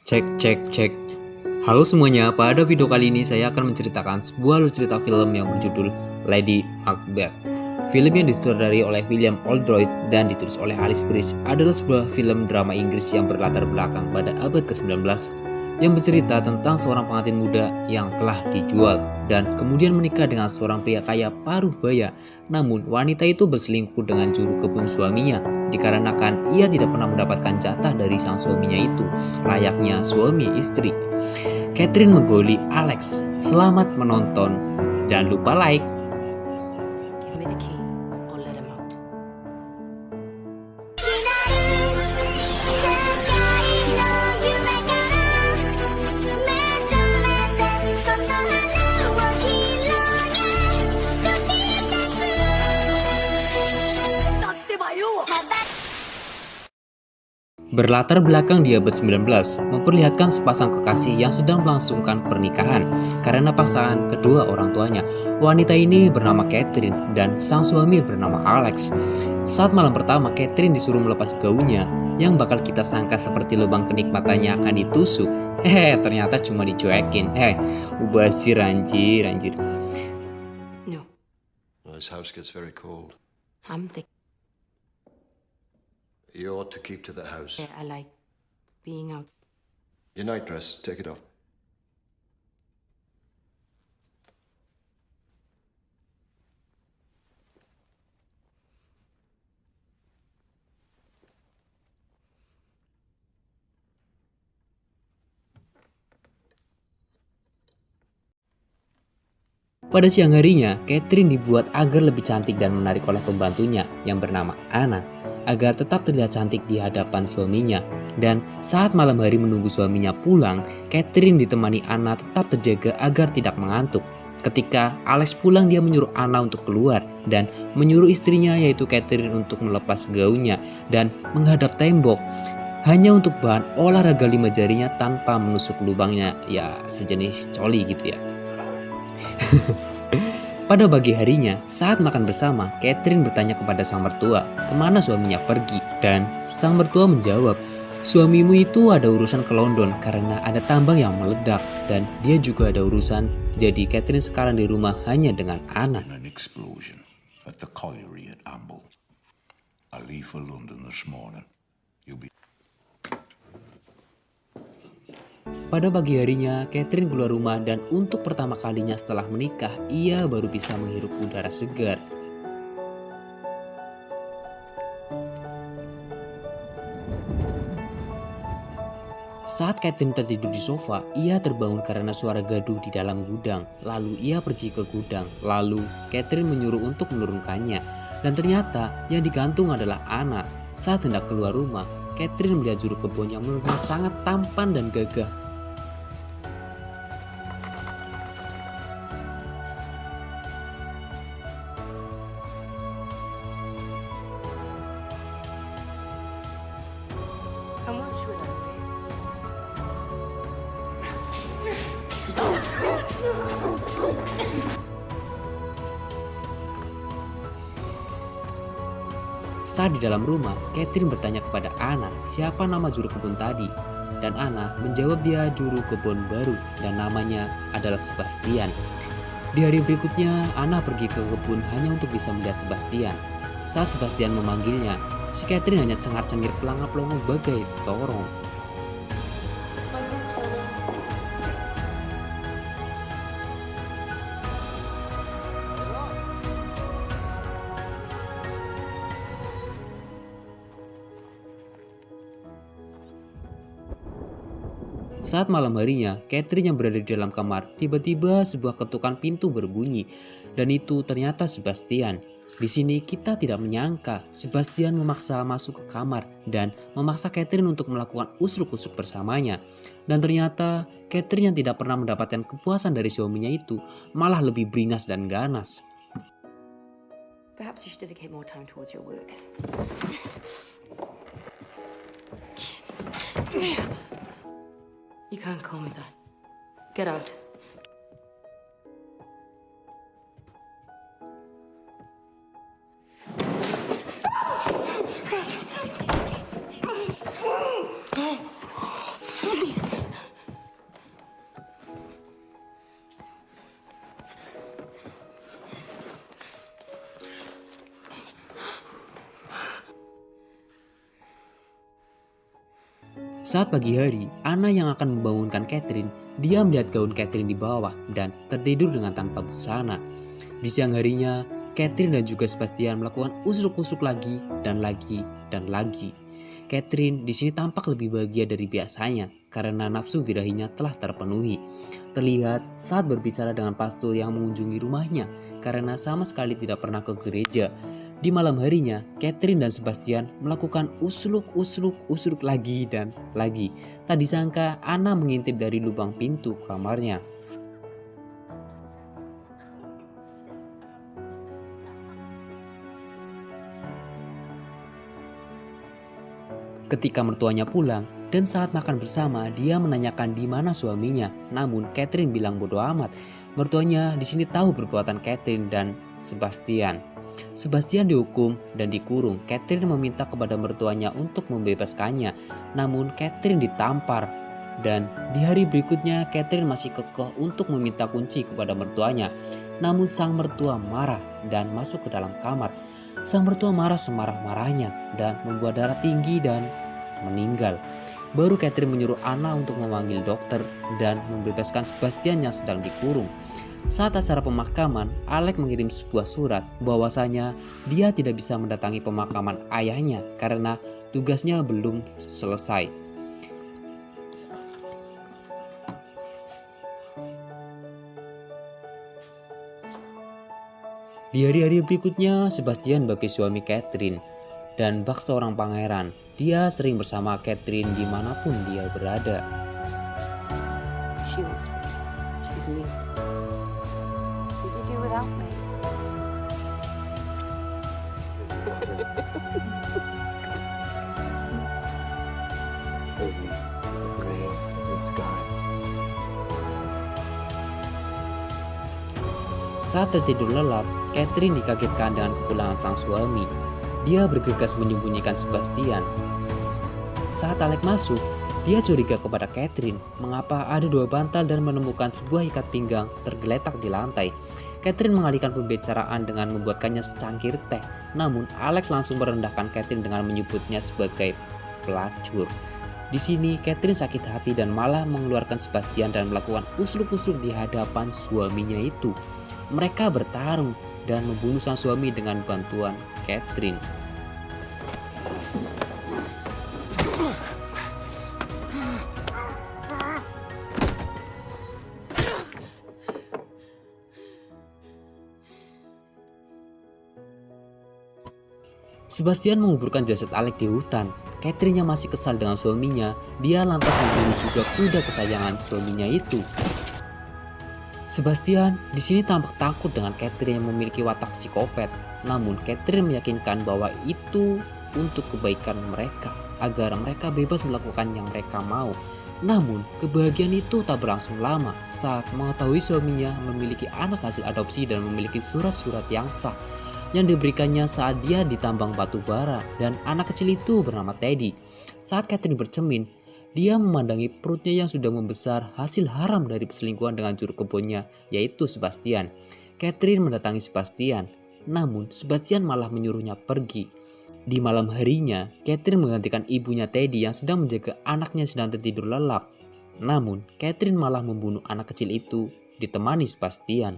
Cek, cek, cek. Halo semuanya, pada video kali ini saya akan menceritakan sebuah alur cerita film yang berjudul Lady Macbeth. Film yang disutradari oleh William Oldroyd dan ditulis oleh Alice Bridge adalah sebuah film drama Inggris yang berlatar belakang pada abad ke-19 yang bercerita tentang seorang pengantin muda yang telah dijual dan kemudian menikah dengan seorang pria kaya paruh baya. Namun wanita itu berselingkuh dengan juru kebun suaminya dikarenakan ia tidak pernah mendapatkan jatah dari sang suaminya itu, layaknya suami istri. Catherine menggoli Alex. Selamat menonton. Jangan lupa like. Give me the key or let him out. Berlatar belakang di abad 19, memperlihatkan sepasang kekasih yang sedang melangsungkan pernikahan karena pasangan kedua orang tuanya. Wanita ini bernama Catherine dan sang suami bernama Alex. Saat malam pertama, Catherine disuruh melepas gaunnya yang bakal kita sangka seperti lubang kenikmatannya akan ditusuk. Ternyata cuma dicuekin. Mubazir anjir. No, Well, this house gets very cold. I'm thick. You ought to keep to the house. I like being out. Your nightdress, take it off. Pada siang harinya, Catherine dibuat agar lebih cantik dan menarik oleh pembantunya yang bernama Anna, agar tetap terlihat cantik di hadapan suaminya. Dan saat malam hari menunggu suaminya pulang, Catherine ditemani Anna tetap terjaga agar tidak mengantuk. Ketika Alex pulang, dia menyuruh Anna untuk keluar dan menyuruh istrinya yaitu Catherine untuk melepas gaunnya dan menghadap tembok hanya untuk bahan olahraga 5 jarinya tanpa menusuk lubangnya, ya sejenis coli gitu ya. Pada pagi harinya, saat makan bersama, Catherine bertanya kepada sang mertua kemana suaminya pergi. Dan sang mertua menjawab, suamimu itu ada urusan ke London karena ada tambang yang meledak dan dia juga ada urusan. Jadi Catherine sekarang di rumah hanya dengan Anna. An explosion at the colliery at Amble. I leave for London this morning. You'll be... Pada pagi harinya, Catherine keluar rumah dan untuk pertama kalinya setelah menikah, ia baru bisa menghirup udara segar. Saat Catherine tertidur di sofa, ia terbangun karena suara gaduh di dalam gudang. Lalu ia pergi ke gudang. Lalu Catherine menyuruh untuk menurunkannya. Dan ternyata yang digantung adalah Anna. Saat hendak keluar rumah, Catherine melihat juru kebun yang menurutnya sangat tampan dan gagah. How much will I take? Saat di dalam rumah, Catherine bertanya kepada Anna siapa nama juru kebun tadi. Dan Anna menjawab dia juru kebun baru dan namanya adalah Sebastian. Di hari berikutnya, Anna pergi ke kebun hanya untuk bisa melihat Sebastian. Saat Sebastian memanggilnya, si Catherine hanya cengar-cengir pelangap-pelongo bagai torong. Saat malam harinya, Catherine yang berada di dalam kamar, tiba-tiba sebuah ketukan pintu berbunyi, dan itu ternyata Sebastian. Di sini kita tidak menyangka Sebastian memaksa masuk ke kamar dan memaksa Catherine untuk melakukan usruk-usruk bersamanya. Dan ternyata Catherine yang tidak pernah mendapatkan kepuasan dari suaminya itu malah lebih beringas dan ganas. Perhaps you should dedicate more time towards your work. You can't call me that. Get out. Saat pagi hari, Anna yang akan membangunkan Catherine, dia melihat gaun Catherine di bawah dan tertidur dengan tanpa busana. Di siang harinya, Catherine dan juga Sebastian melakukan usuk-usuk lagi dan lagi dan lagi. Catherine di sini tampak lebih bahagia dari biasanya karena nafsu birahinya telah terpenuhi. Terlihat saat berbicara dengan pastor yang mengunjungi rumahnya karena sama sekali tidak pernah ke gereja. Di malam harinya, Catherine dan Sebastian melakukan usluk lagi dan lagi. Tak disangka Anna mengintip dari lubang pintu kamarnya. Ketika mertuanya pulang dan saat makan bersama, dia menanyakan di mana suaminya. Namun Catherine bilang bodoh amat. Mertuanya di sini tahu perbuatan Catherine dan Sebastian. Sebastian dihukum dan dikurung. Catherine meminta kepada mertuanya untuk membebaskannya. Namun Catherine ditampar. Dan di hari berikutnya Catherine masih kekeh untuk meminta kunci kepada mertuanya. Namun sang mertua marah dan masuk ke dalam kamar. Sang mertua marah semarah-marahnya dan membuat darah tinggi dan meninggal. Baru Catherine menyuruh Anna untuk memanggil dokter dan membebaskan Sebastian yang sedang dikurung. Saat acara pemakaman, Alex mengirim sebuah surat bahwasanya dia tidak bisa mendatangi pemakaman ayahnya karena tugasnya belum selesai. Di hari-hari berikutnya, Sebastian sebagai suami Catherine dan bak seorang pangeran. Dia sering bersama Catherine dimanapun dia berada. She wants me. She's me. What would you do without me? Saat tertidur lelap, Catherine dikagetkan dengan kepulangan sang suami. Dia bergegas menyembunyikan Sebastian. Saat Alex masuk, dia curiga kepada Catherine mengapa ada dua bantal dan menemukan sebuah ikat pinggang tergeletak di lantai. Catherine mengalihkan pembicaraan dengan membuatkannya secangkir teh. Namun Alex langsung merendahkan Catherine dengan menyebutnya sebagai pelacur. Di sini Catherine sakit hati dan malah mengeluarkan Sebastian dan melakukan usluk-usluk di hadapan suaminya itu. Mereka bertarung dan membunuh sang suami dengan bantuan Catherine. Sebastian menguburkan jasad Alex di hutan. Catherine yang masih kesal dengan suaminya, dia lantas membunuh juga kuda kesayangan suaminya itu. Sebastian di sini tampak takut dengan Catherine yang memiliki watak psikopat. Namun Catherine meyakinkan bahwa itu untuk kebaikan mereka, agar mereka bebas melakukan yang mereka mau. Namun kebahagiaan itu tak berlangsung lama saat mengetahui suaminya memiliki anak hasil adopsi dan memiliki surat-surat yang sah yang diberikannya saat dia ditambang batu bara, dan anak kecil itu bernama Teddy. Saat Catherine bercermin, dia memandangi perutnya yang sudah membesar hasil haram dari perselingkuhan dengan juru kebunnya, yaitu Sebastian. Catherine mendatangi Sebastian, namun Sebastian malah menyuruhnya pergi. Di malam harinya, Catherine menggantikan ibunya Teddy yang sedang menjaga anaknya sedang tertidur lelap. Namun, Catherine malah membunuh anak kecil itu ditemani Sebastian.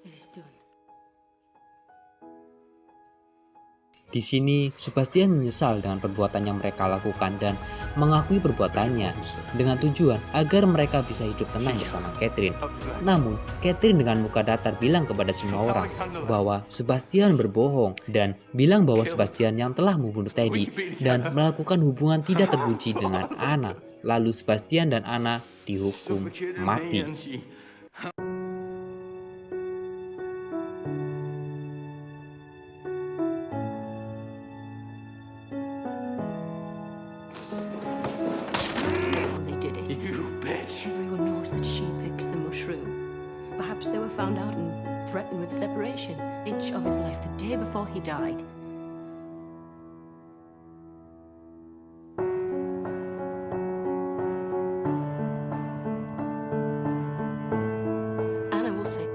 It is done. Di sini, Sebastian menyesal dengan perbuatan yang mereka lakukan dan mengakui perbuatannya dengan tujuan agar mereka bisa hidup tenang bersama Catherine. Namun, Catherine dengan muka datar bilang kepada semua orang bahwa Sebastian berbohong dan bilang bahwa Sebastian yang telah membunuh Teddy dan melakukan hubungan tidak terpuji dengan Anna. Lalu Sebastian dan Anna dihukum mati. They did it. You bitch! Everyone knows that she picks the mushroom. Perhaps they were found out and threatened with separation. Inch of his life the day before he died. Anna will say,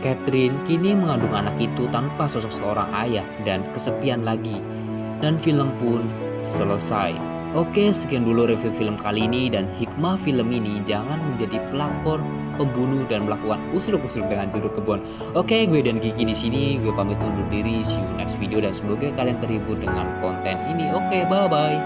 Catherine kini mengandung anak itu tanpa sosok seorang ayah dan kesepian lagi. Dan film pun selesai. Oke, sekian dulu review film kali ini, dan hikmah film ini jangan menjadi pelakor, pembunuh dan melakukan usil-usil dengan juru kebun. Oke, gue dan Kiki di sini, gue pamit undur diri. See you next video dan semoga kalian terhibur dengan konten ini. Oke, bye bye.